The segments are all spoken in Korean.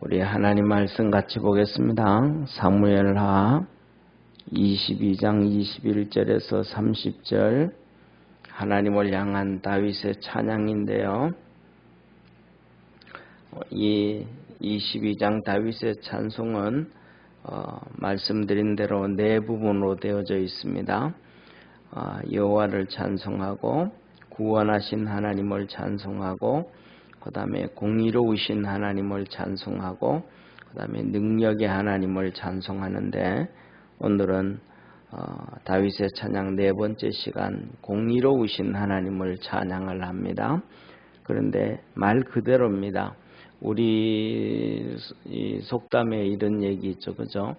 우리 하나님 말씀 같이 보겠습니다. 사무엘하 22장 21절에서 30절 하나님을 향한 다윗의 찬양인데요. 이 22장 다윗의 찬송은 말씀드린 대로 네 부분으로 되어져 있습니다. 여호와를 찬송하고 구원하신 하나님을 찬송하고 그 다음에 공의로우신 하나님을 찬송하고 그 다음에 능력의 하나님을 찬송하는데 오늘은 다윗의 찬양 네 번째 시간 공의로우신 하나님을 찬양을 합니다. 그런데 말 그대로입니다. 우리 이 속담에 이런 얘기 있죠, 그죠?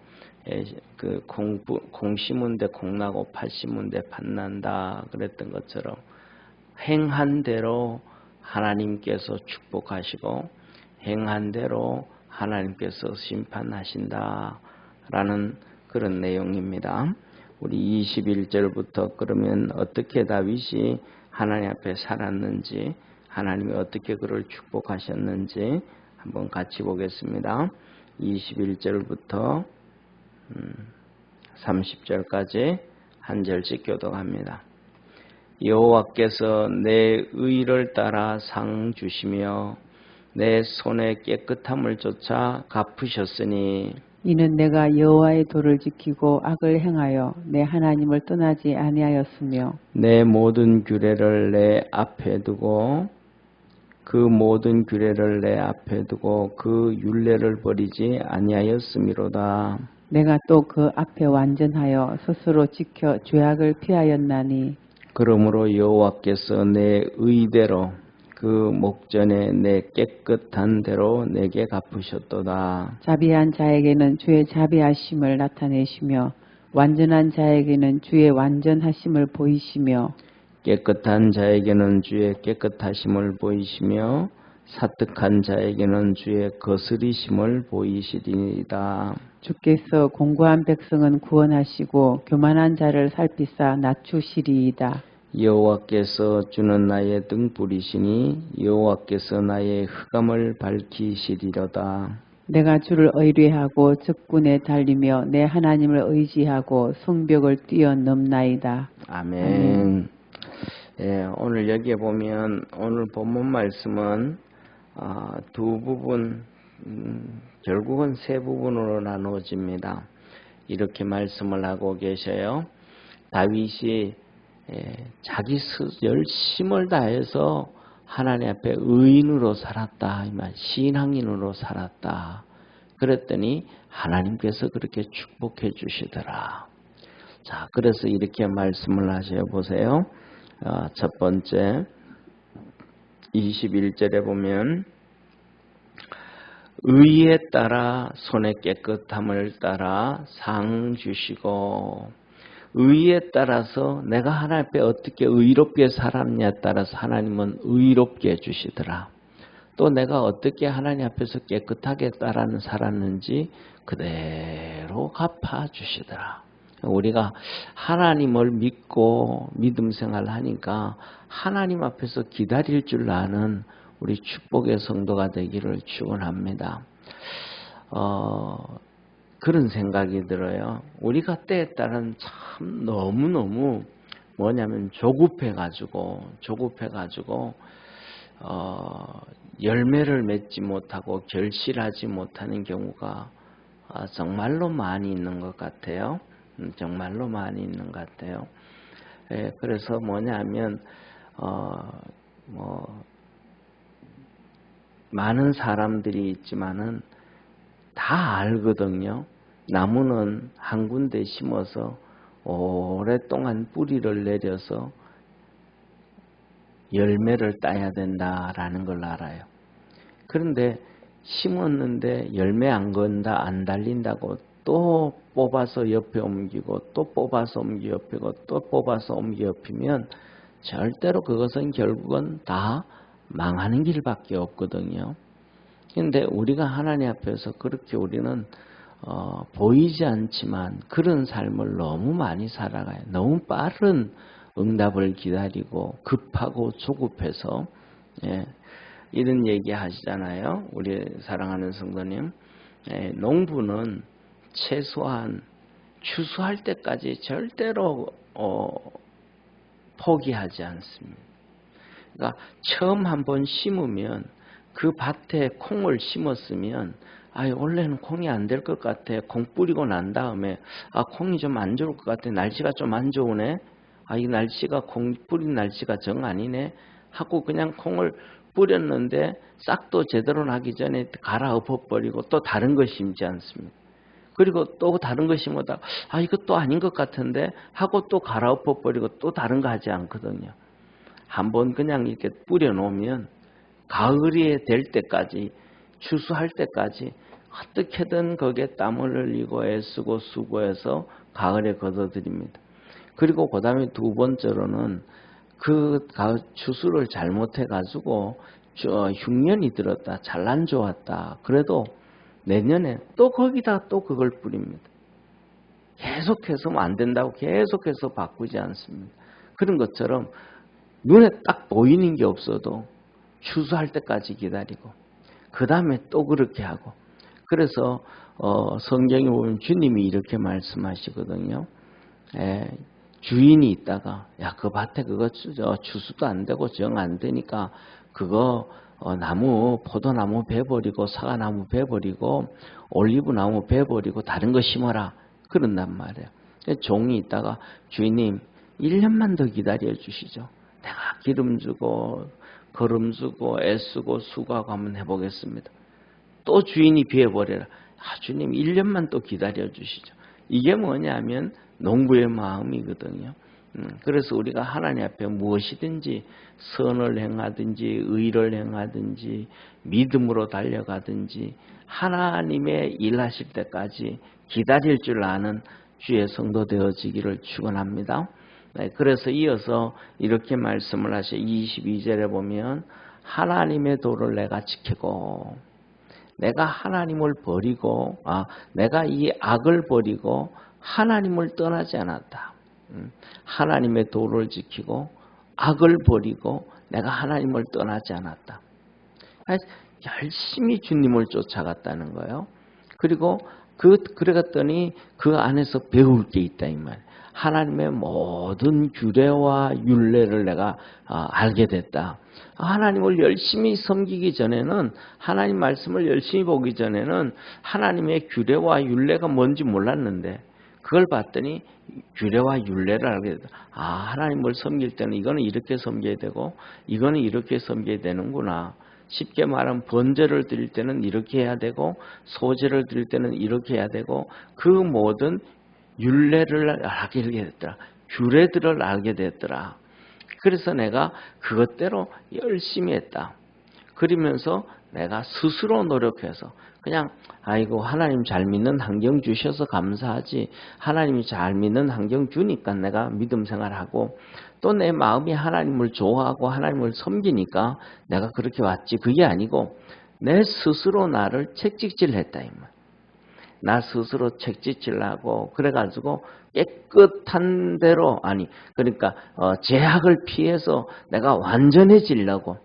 공 심은 데 공나고 팥 심은 데 팥난다 그랬던 것처럼 행한 대로 하나님께서 축복하시고 행한 대로 하나님께서 심판하신다라는 그런 내용입니다. 우리 21절부터 그러면 어떻게 다윗이 하나님 앞에 살았는지 하나님이 어떻게 그를 축복하셨는지 한번 같이 보겠습니다. 21절부터 30절까지 한 절씩 교독합니다. 여호와께서 내 의를 따라 상 주시며 내 손의 깨끗함을 쫓아 갚으셨으니 이는 내가 여호와의 도를 지키고 악을 행하여 내 하나님을 떠나지 아니하였으며 내 모든 규례를 내 앞에 두고 그 율례를 버리지 아니하였음이로다. 내가 또 그 앞에 완전하여 스스로 지켜 죄악을 피하였나니 그러므로 여호와께서 내 의대로 그 목전에 내 깨끗한 대로 내게 갚으셨도다. 자비한 자에게는 주의 자비하심을 나타내시며 완전한 자에게는 주의 완전하심을 보이시며 깨끗한 자에게는 주의 깨끗하심을 보이시며 사특한 자에게는 주의 거스리심을 보이시리이다. 주께서 공고한 백성은 구원하시고 교만한 자를 살피사 낮추시리이다. 여호와께서 주는 나의 등불이시니 여호와께서 나의 흑암을 밝히시리로다. 내가 주를 의뢰하고 적군에 달리며 내 하나님을 의지하고 성벽을 뛰어넘나이다. 아멘. 오늘 여기에 보면 오늘 본문 말씀은 두 부분, 결국은 세 부분으로 나누어집니다. 이렇게 말씀을 하고 계셔요. 다윗이 자기 열심을 다해서 하나님 앞에 의인으로 살았다, 이 말, 신앙인으로 살았다. 그랬더니 하나님께서 그렇게 축복해 주시더라. 자, 그래서 이렇게 말씀을 하셔 보세요. 첫 번째 21절에 보면 의에 따라 손의 깨끗함을 따라 상 주시고, 의에 따라서 내가 하나님 앞에 어떻게 의롭게 살았냐에 따라서 하나님은 의롭게 해주시더라. 또 내가 어떻게 하나님 앞에서 깨끗하게 살았는지 그대로 갚아주시더라. 우리가 하나님을 믿고 믿음 생활을 하니까 하나님 앞에서 기다릴 줄 아는 우리 축복의 성도가 되기를 축원합니다. 그런 생각이 들어요. 우리가 때에 따른 참 너무너무 뭐냐면 조급해가지고 열매를 맺지 못하고 결실하지 못하는 경우가 정말로 많이 있는 것 같아요. 정말로 많이 있는 것 같아요. 그래서 뭐냐면 많은 사람들이 있지만은 다 알거든요. 나무는 한 군데 심어서 오랫동안 뿌리를 내려서 열매를 따야 된다라는 걸 알아요. 그런데 심었는데 열매 안 건다, 안 달린다고 또 뽑아서 옆에 옮기고 또 뽑아서 옮기고 또 뽑아서 옮기면 절대로 그것은 결국은 다 망하는 길밖에 없거든요. 그런데 우리가 하나님 앞에서 그렇게 우리는 보이지 않지만 그런 삶을 너무 많이 살아가요. 너무 빠른 응답을 기다리고 급하고 조급해서 이런 얘기 하시잖아요. 우리 사랑하는 성도님. 농부는 최소한 추수할 때까지 절대로 포기하지 않습니다. 그러니까 처음 한번 심으면 그 밭에 콩을 심었으면 원래는 콩이 안 될 것 같아. 콩 뿌리고 난 다음에 콩이 좀 안 좋을 것 같아. 날씨가 좀 안 좋으네. 이 날씨가 콩 뿌린 날씨가 정 아니네 하고 그냥 콩을 뿌렸는데 싹도 제대로 나기 전에 갈아엎어버리고 또 다른 거 심지 않습니다. 그리고 또 다른 거 심어다 이것도 아닌 것 같은데 하고 또 갈아엎어버리고 또 다른 거 하지 않거든요. 한번 그냥 이렇게 뿌려놓으면 가을이 될 때까지 추수할 때까지 어떻게든 거기에 땀을 흘리고 애쓰고 수고해서 가을에 거둬들입니다. 그리고 그 다음에 두 번째로는 그 가을 추수를 잘못해가지고 흉년이 들었다. 잘 안 좋았다. 그래도 내년에 또 거기다 또 그걸 뿌립니다. 계속해서 안 된다고 계속해서 바꾸지 않습니다. 그런 것처럼 눈에 딱 보이는 게 없어도 추수할 때까지 기다리고 그 다음에 또 그렇게 하고 그래서 성경에 보면 주님이 이렇게 말씀하시거든요. 주인이 있다가 그 밭에 그거 추수도 안 되고 정 안 되니까 그거 나무 포도나무 베버리고 사과나무 베버리고 올리브나무 베버리고 다른 거 심어라 그런단 말이에요. 종이 있다가 주인님 1년만 더 기다려 주시죠. 내가 기름 주고 거름 주고 애쓰고 수고하고 한번 해보겠습니다. 또 주인이 비워버려라. 주님 1년만 또 기다려 주시죠. 이게 뭐냐면 농부의 마음이거든요. 그래서 우리가 하나님 앞에 무엇이든지 선을 행하든지 의를 행하든지 믿음으로 달려가든지 하나님의 일하실 때까지 기다릴 줄 아는 주의 성도 되어지기를 축원합니다. 그래서 이어서 이렇게 말씀을 하셔. 22절에 보면 하나님의 도를 내가 지키고 내가 하나님을 버리고 내가 이 악을 버리고 하나님을 떠나지 않았다. 하나님의 도를 지키고 악을 버리고 내가 하나님을 떠나지 않았다. 열심히 주님을 쫓아갔다는 거예요. 그리고 그래갔더니 그 안에서 배울 게 있다 이 말. 하나님의 모든 규례와 율례를 내가 알게 됐다. 하나님을 열심히 섬기기 전에는 하나님 말씀을 열심히 보기 전에는 하나님의 규례와 율례가 뭔지 몰랐는데 그걸 봤더니 규례와 율례를 알게 됐다. 하나님을 섬길 때는 이거는 이렇게 섬겨야 되고 이거는 이렇게 섬겨야 되는구나. 쉽게 말하면 번제를 드릴 때는 이렇게 해야 되고 소제를 드릴 때는 이렇게 해야 되고 그 모든 율례를 알게 됐더라. 규례들을 알게 됐더라. 그래서 내가 그것대로 열심히 했다. 그러면서 내가 스스로 노력해서 그냥 하나님 잘 믿는 환경 주셔서 감사하지. 하나님이 잘 믿는 환경 주니까 내가 믿음 생활하고 또 내 마음이 하나님을 좋아하고 하나님을 섬기니까 내가 그렇게 왔지. 그게 아니고 내 스스로 나를 책찍질했다 이 말. 나 스스로 책찍질하고 그래가지고 깨끗한 대로 그러니까 제약을 피해서 내가 완전해지려고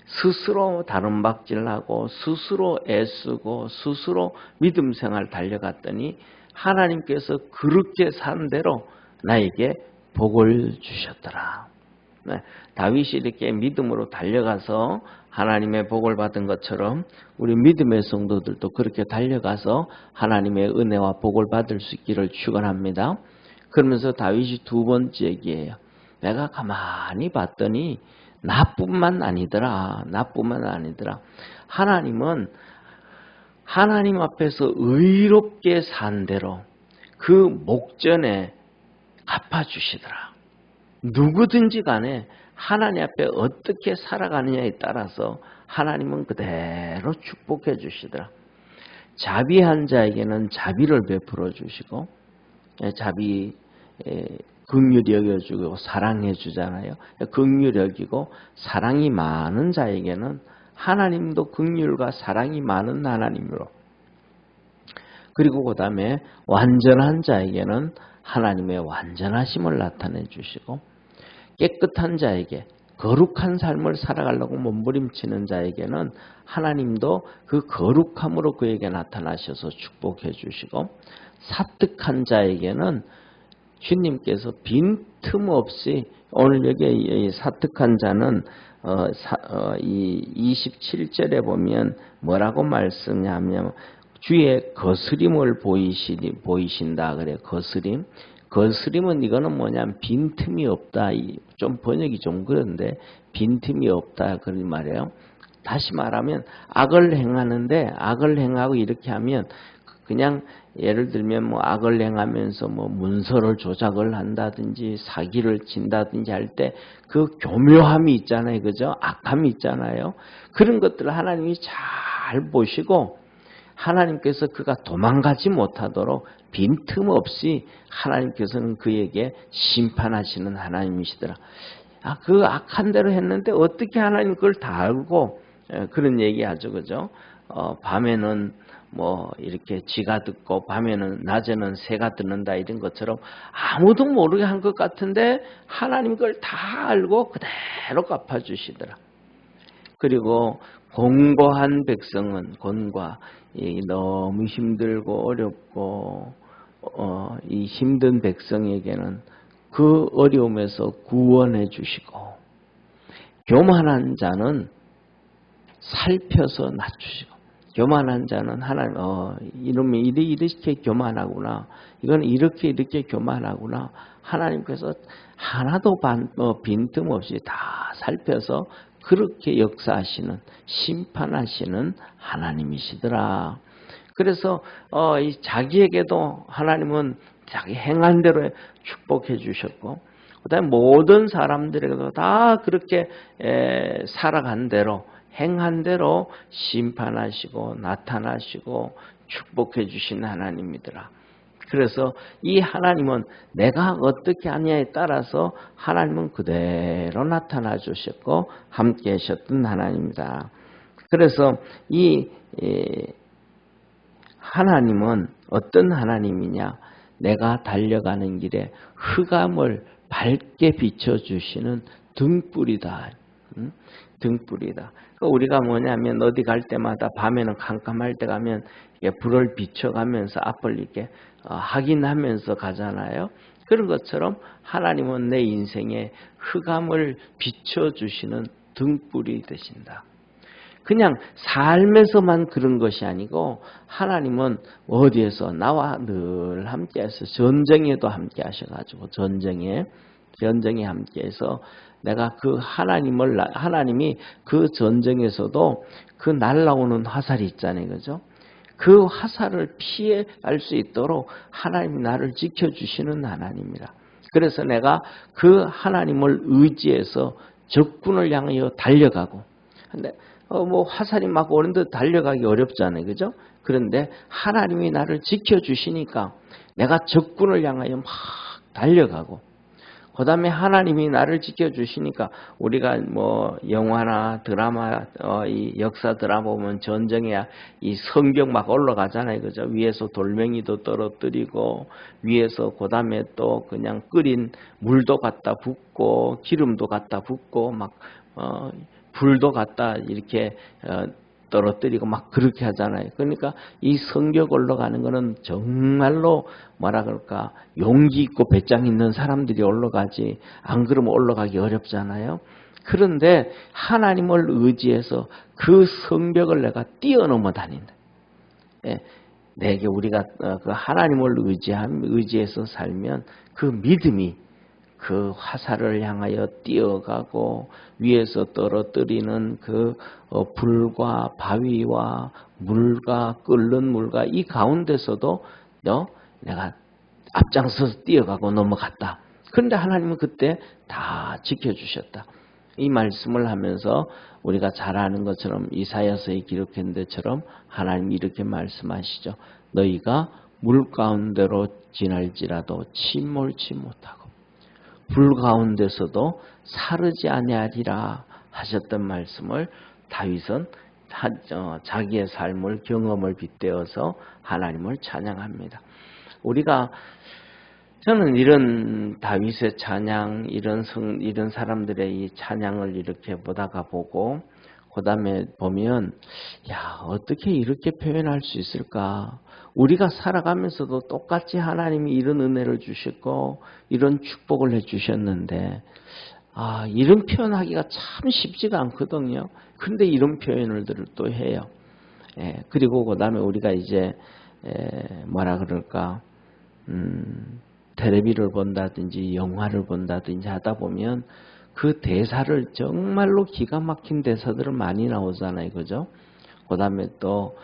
스스로 다름박질하고 스스로 애쓰고 스스로 믿음 생활 달려갔더니 하나님께서 그렇게 산 대로 나에게 복을 주셨더라. 다윗이 이렇게 믿음으로 달려가서 하나님의 복을 받은 것처럼 우리 믿음의 성도들도 그렇게 달려가서 하나님의 은혜와 복을 받을 수 있기를 축원합니다. 그러면서 다윗이 두 번째 얘기예요. 내가 가만히 봤더니 나뿐만 아니더라. 하나님은 하나님 앞에서 의롭게 산 대로 그 목전에 갚아주시더라. 누구든지 간에 하나님 앞에 어떻게 살아가느냐에 따라서 하나님은 그대로 축복해 주시더라. 자비한 자에게는 자비를 베풀어 주시고 긍휼히 여겨주고 사랑해 주잖아요. 긍휼히 여기고 사랑이 많은 자에게는 하나님도 긍휼과 사랑이 많은 하나님으로 그리고 그 다음에 완전한 자에게는 하나님의 완전하심을 나타내 주시고 깨끗한 자에게 거룩한 삶을 살아가려고 몸부림치는 자에게는 하나님도 그 거룩함으로 그에게 나타나셔서 축복해 주시고, 사특한 자에게는 주님께서 빈틈없이, 오늘 여기 이 사특한 자는 이 27절에 보면 뭐라고 말씀하냐면 주의 거스림을 보이신다 그래요. 거스림. 거스림은 이거는 뭐냐면 빈틈이 없다. 좀 번역이 좀 그런데 빈틈이 없다 그런 말이에요. 다시 말하면 악을 행하는데 악을 행하고 이렇게 하면 그냥 예를 들면 뭐 악을 행하면서 뭐 문서를 조작을 한다든지 사기를 친다든지 할 때 그 교묘함이 있잖아요. 그죠? 악함이 있잖아요. 그런 것들을 하나님이 잘 보시고 하나님께서 그가 도망가지 못하도록 빈틈없이 하나님께서는 그에게 심판하시는 하나님이시더라. 그 악한 대로 했는데 어떻게 하나님 그걸 다 알고 그런 얘기하죠. 그죠? 밤에는 뭐 이렇게 쥐가 듣고 밤에는 낮에는 새가 듣는다 이런 것처럼 아무도 모르게 한 것 같은데 하나님 그걸 다 알고 그대로 갚아주시더라. 그리고 곤고한 백성은 너무 힘들고 어렵고 이 힘든 백성에게는 그 어려움에서 구원해 주시고, 교만한 자는 살펴서 낮추시고, 교만한 자는 하나님 이놈이 이렇게 교만하구나, 이건 이렇게 교만하구나, 하나님께서 하나도 빈틈없이 다 살펴서 그렇게 역사하시는, 심판하시는 하나님이시더라. 그래서 자기에게도 하나님은 자기 행한 대로 축복해 주셨고, 그다음에 모든 사람들에게도 다 그렇게 살아간 대로, 행한 대로 심판하시고 나타나시고 축복해 주신 하나님이더라. 그래서 이 하나님은 내가 어떻게 하냐에 따라서 하나님은 그대로 나타나 주셨고 함께 하셨던 하나님이다. 그래서 이 하나님은 어떤 하나님이냐? 내가 달려가는 길에 흑암을 밝게 비춰주시는 등불이다. 등불이다. 우리가 뭐냐면 어디 갈 때마다 밤에는 캄캄할 때 가면 불을 비춰가면서 앞을 이렇게 확인하면서 가잖아요. 그런 것처럼 하나님은 내 인생에 흑암을 비춰주시는 등불이 되신다. 그냥 삶에서만 그런 것이 아니고 하나님은 어디에서 나와 늘 함께해서 전쟁에도 함께하셔가지고 전쟁에 함께해서 내가 그 하나님이 그 전쟁에서도 그 날아오는 화살이 있잖아요, 그죠? 그 화살을 피해갈 수 있도록 하나님이 나를 지켜주시는 하나님이라. 그래서 내가 그 하나님을 의지해서 적군을 향하여 달려가고, 근데 뭐 화살이 막 오는데 달려가기 어렵잖아요, 그죠? 그런데 하나님이 나를 지켜주시니까 내가 적군을 향하여 막 달려가고, 그 다음에 하나님이 나를 지켜주시니까 우리가 뭐 영화나 드라마, 이 역사 드라마 보면 전쟁에 이 성벽 막 올라가잖아요, 그죠? 위에서 돌멩이도 떨어뜨리고, 위에서 그 다음에 또 그냥 끓인 물도 갖다 붓고, 기름도 갖다 붓고, 막, 불도 갖다 이렇게 떨어뜨리고 막 그렇게 하잖아요. 그러니까 이 성벽 올라가는 거는 정말로 뭐라 그럴까, 용기 있고 배짱 있는 사람들이 올라가지, 안 그러면 올라가기 어렵잖아요. 그런데 하나님을 의지해서 그 성벽을 내가 뛰어넘어 다닌다. 내게 우리가 그 하나님을 의지해서 살면 그 믿음이 그 화살을 향하여 뛰어가고 위에서 떨어뜨리는 그 불과 바위와 물과 끓는 물과 이 가운데서도 내가 앞장서서 뛰어가고 넘어갔다. 그런데 하나님은 그때 다 지켜주셨다. 이 말씀을 하면서 우리가 잘 아는 것처럼 이사야서에 기록한 데처럼 하나님이 이렇게 말씀하시죠. 너희가 물 가운데로 지날지라도 침몰치 못하고 불 가운데서도 사르지 아니하리라 하셨던 말씀을 다윗은 자기의 삶을 경험을 빗대어서 하나님을 찬양합니다. 우리가 저는 이런 다윗의 찬양, 이런 사람들의 이 찬양을 이렇게 보다가 보고, 그 다음에 보면, 야, 어떻게 이렇게 표현할 수 있을까? 우리가 살아가면서도 똑같이 하나님이 이런 은혜를 주셨고, 이런 축복을 해주셨는데, 이런 표현하기가 참 쉽지가 않거든요. 그런데 이런 표현을 또 해요. 그리고 그 다음에 우리가 이제, 뭐라 그럴까, 텔레비를 본다든지 영화를 본다든지 하다 보면 그 대사를 정말로 기가 막힌 대사들은 많이 나오잖아요. 그죠? 그 다음에 또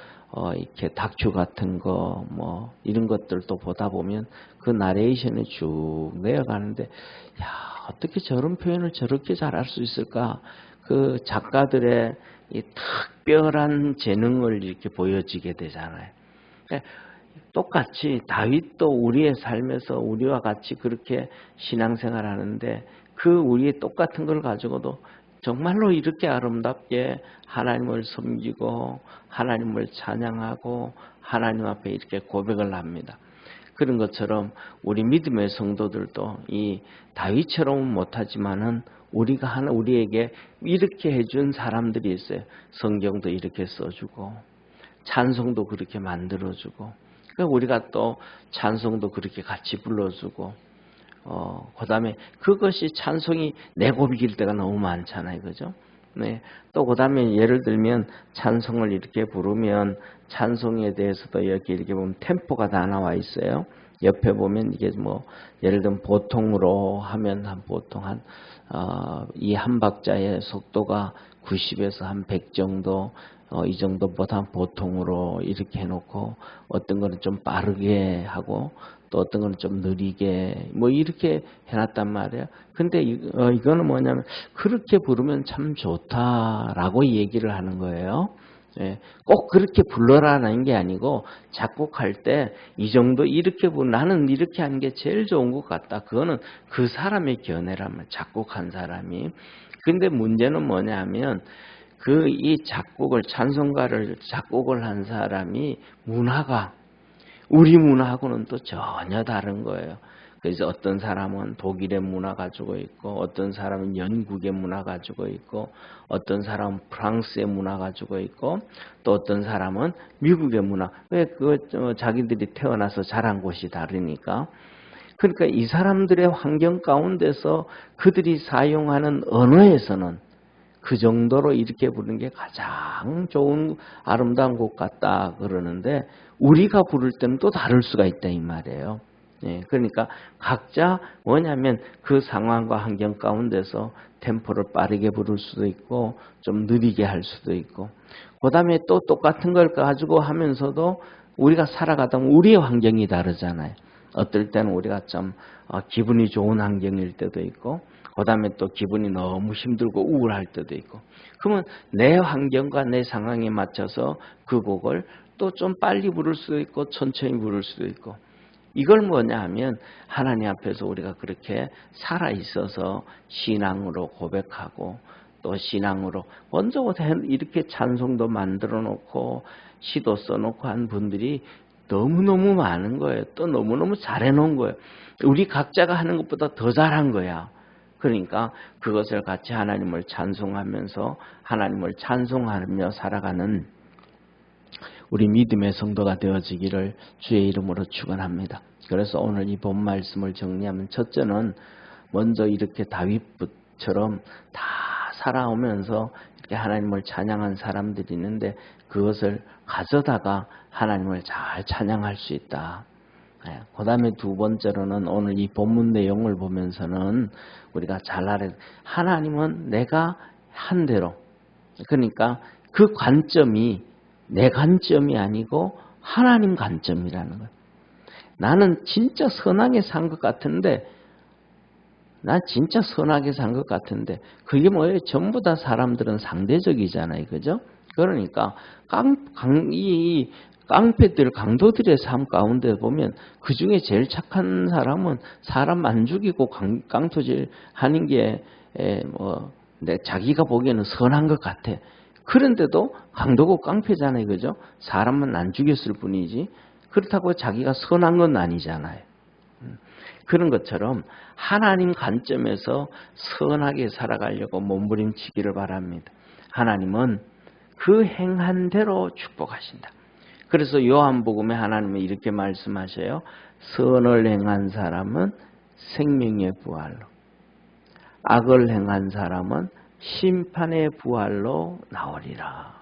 이렇게 다큐 같은 거 뭐 이런 것들도 보다 보면 그 나레이션이 쭉 내려가는데 야, 어떻게 저런 표현을 저렇게 잘할 수 있을까? 그 작가들의 이 특별한 재능을 이렇게 보여지게 되잖아요. 똑같이 다윗도 우리의 삶에서 우리와 같이 그렇게 신앙생활 하는데 그 우리의 똑같은 걸 가지고도 정말로 이렇게 아름답게 하나님을 섬기고 하나님을 찬양하고 하나님 앞에 이렇게 고백을 합니다. 그런 것처럼 우리 믿음의 성도들도 이 다윗처럼은 못하지만은 우리에게 이렇게 해준 사람들이 있어요. 성경도 이렇게 써주고 찬송도 그렇게 만들어주고 그러니까 우리가 또 찬송도 그렇게 같이 불러주고 그 다음에 그것이 찬송이 내곡일 때가 너무 많잖아요. 그죠? 네. 또 그 다음에 예를 들면 찬송을 이렇게 부르면 찬송에 대해서도 여기 이렇게 보면 템포가 다 나와 있어요. 옆에 보면 이게 뭐 예를 들면 보통으로 하면 보통 이 한 박자의 속도가 90에서 한 100 정도 이 정도보다 보통으로 이렇게 해놓고 어떤 거는 좀 빠르게 하고 또 어떤 거는 좀 느리게 뭐 이렇게 해놨단 말이에요. 근데 이거는 뭐냐면 그렇게 부르면 참 좋다라고 얘기를 하는 거예요. 예, 꼭 그렇게 불러라는 게 아니고 작곡할 때 이 정도 이렇게 나는 이렇게 하는 게 제일 좋은 것 같다. 그거는 그 사람의 견해라면 작곡한 사람이. 근데 문제는 뭐냐면 이 찬송가를 작곡을 한 사람이 문화가 우리 문화하고는 또 전혀 다른 거예요. 그래서 어떤 사람은 독일의 문화 가지고 있고 어떤 사람은 영국의 문화 가지고 있고 어떤 사람은 프랑스의 문화 가지고 있고 또 어떤 사람은 미국의 문화. 왜 자기들이 태어나서 자란 곳이 다르니까. 그러니까 이 사람들의 환경 가운데서 그들이 사용하는 언어에서는 그 정도로 이렇게 부르는 게 가장 좋은 아름다운 곡 같다 그러는데 우리가 부를 때는 또 다를 수가 있다 이 말이에요. 예, 그러니까 각자 뭐냐면 그 상황과 환경 가운데서 템포를 빠르게 부를 수도 있고 좀 느리게 할 수도 있고 그 다음에 또 똑같은 걸 가지고 하면서도 우리가 살아가다 보면 우리의 환경이 다르잖아요. 어떨 때는 우리가 좀 기분이 좋은 환경일 때도 있고 그 다음에 또 기분이 너무 힘들고 우울할 때도 있고 그러면 내 환경과 내 상황에 맞춰서 그 곡을 또 좀 빨리 부를 수도 있고 천천히 부를 수도 있고 이걸 뭐냐 하면 하나님 앞에서 우리가 그렇게 살아있어서 신앙으로 고백하고 또 신앙으로 먼저 이렇게 찬송도 만들어 놓고 시도 써놓고 한 분들이 너무너무 많은 거예요. 또 너무너무 잘해 놓은 거예요. 우리 각자가 하는 것보다 더 잘한 거야. 그러니까 그것을 같이 하나님을 찬송하면서 하나님을 찬송하며 살아가는 우리 믿음의 성도가 되어지기를 주의 이름으로 축원합니다. 그래서 오늘 이 본 말씀을 정리하면 첫째는 먼저 이렇게 다윗처럼 다 살아오면서 이렇게 하나님을 찬양한 사람들이 있는데 그것을 가져다가 하나님을 잘 찬양할 수 있다. 그 다음에 두 번째로는 오늘 이 본문 내용을 보면서는 우리가 잘 알아야 하나님은 내가 한 대로 그러니까 그 관점이 내 관점이 아니고 하나님 관점이라는 거예요. 나는 진짜 선하게 산 것 같은데 그게 뭐예요? 전부 다 사람들은 상대적이잖아요. 그죠? 그러니까 강도들의 삶 가운데 보면 그 중에 제일 착한 사람은 사람 안 죽이고 깡토질 하는 게 자기가 보기에는 선한 것 같아. 그런데도 강도고 깡패잖아요. 그죠? 사람은 안 죽였을 뿐이지. 그렇다고 자기가 선한 건 아니잖아요. 그런 것처럼 하나님 관점에서 선하게 살아가려고 몸부림치기를 바랍니다. 하나님은 그 행한 대로 축복하신다. 그래서 요한복음에 하나님은 이렇게 말씀하셔요. 선을 행한 사람은 생명의 부활로, 악을 행한 사람은 심판의 부활로 나오리라.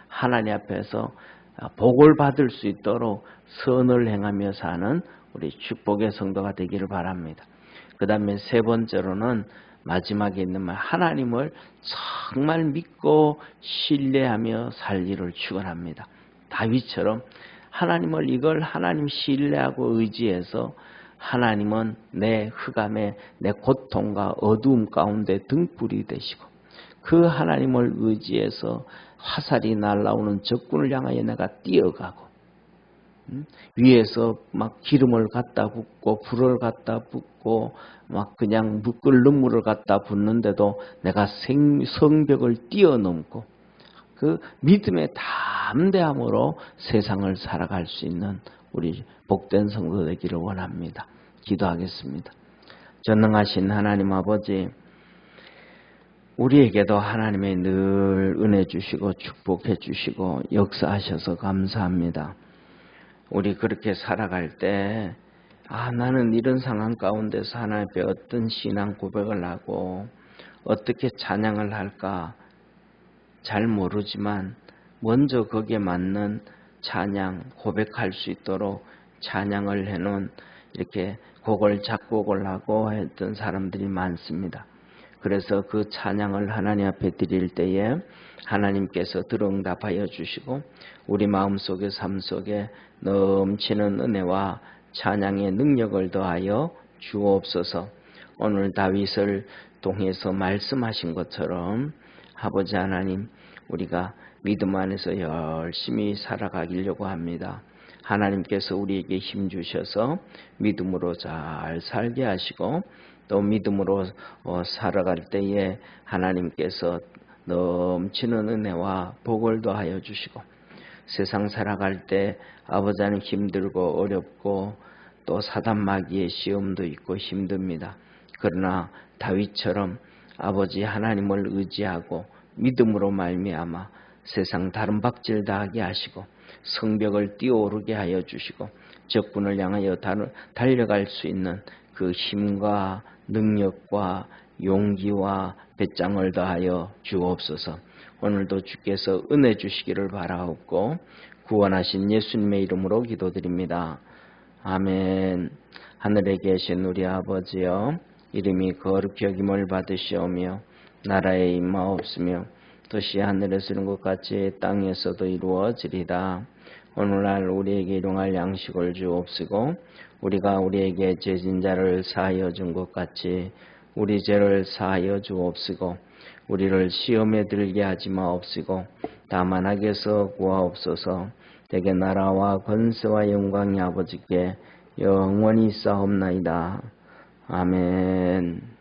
하나님 앞에서 복을 받을 수 있도록 선을 행하며 사는 우리 축복의 성도가 되기를 바랍니다. 그 다음에 세 번째로는 마지막에 있는 말, 하나님을 정말 믿고 신뢰하며 살기를 축원합니다. 다윗처럼 하나님을 이걸 하나님 신뢰하고 의지해서 하나님은 내 흑암에 내 고통과 어두움 가운데 등불이 되시고 그 하나님을 의지해서 화살이 날아오는 적군을 향하여 내가 뛰어가고 위에서 막 기름을 갖다 붓고 불을 갖다 붓고 막 그냥 끓는 물을 갖다 붓는데도 내가 성벽을 뛰어넘고 그 믿음의 담대함으로 세상을 살아갈 수 있는 우리 복된 성도 되기를 원합니다. 기도하겠습니다. 전능하신 하나님 아버지, 우리에게도 하나님의 늘 은혜 주시고 축복해 주시고 역사하셔서 감사합니다. 우리 그렇게 살아갈 때 나는 이런 상황 가운데서 하나님 앞에 어떤 신앙 고백을 하고 어떻게 찬양을 할까 잘 모르지만 먼저 거기에 맞는 찬양 고백할 수 있도록 찬양을 해놓은 이렇게 곡을 작곡을 하고 했던 사람들이 많습니다. 그래서 그 찬양을 하나님 앞에 드릴 때에 하나님께서 들응답하여 주시고 우리 마음속의 삶 속에 넘치는 은혜와 찬양의 능력을 더하여 주옵소서. 오늘 다윗을 통해서 말씀하신 것처럼 아버지 하나님, 우리가 믿음 안에서 열심히 살아가려고 합니다. 하나님께서 우리에게 힘 주셔서 믿음으로 잘 살게 하시고 또 믿음으로 살아갈 때에 하나님께서 넘치는 은혜와 복을 더하여 주시고 세상 살아갈 때 아버지 하나님 힘들고 어렵고 또 사단 마귀의 시험도 있고 힘듭니다. 그러나 다윗처럼 아버지 하나님을 의지하고 믿음으로 말미암아 세상 다른 박질 다하게 하시고 성벽을 뛰어오르게 하여 주시고 적군을 향하여 달려갈 수 있는 그 힘과 능력과 용기와 배짱을 더하여 주옵소서. 오늘도 주께서 은혜 주시기를 바라옵고 구원하신 예수님의 이름으로 기도드립니다. 아멘. 하늘에 계신 우리 아버지여, 이름이 거룩히 여김을 받으시오며 나라의 임하옵시며 뜻이 하늘에서 이룬 것 같이 땅에서도 이루어지리다. 오늘날 우리에게 일용할 양식을 주옵시고 우리가 우리에게 죄진 자를 사하여 준 것 같이 우리 죄를 사하여 주옵시고 우리를 시험에 들게 하지 마옵시고 다만 악에서 구하옵소서. 대개 나라와 권세와 영광이 아버지께 영원히 있사옵나이다. 아멘.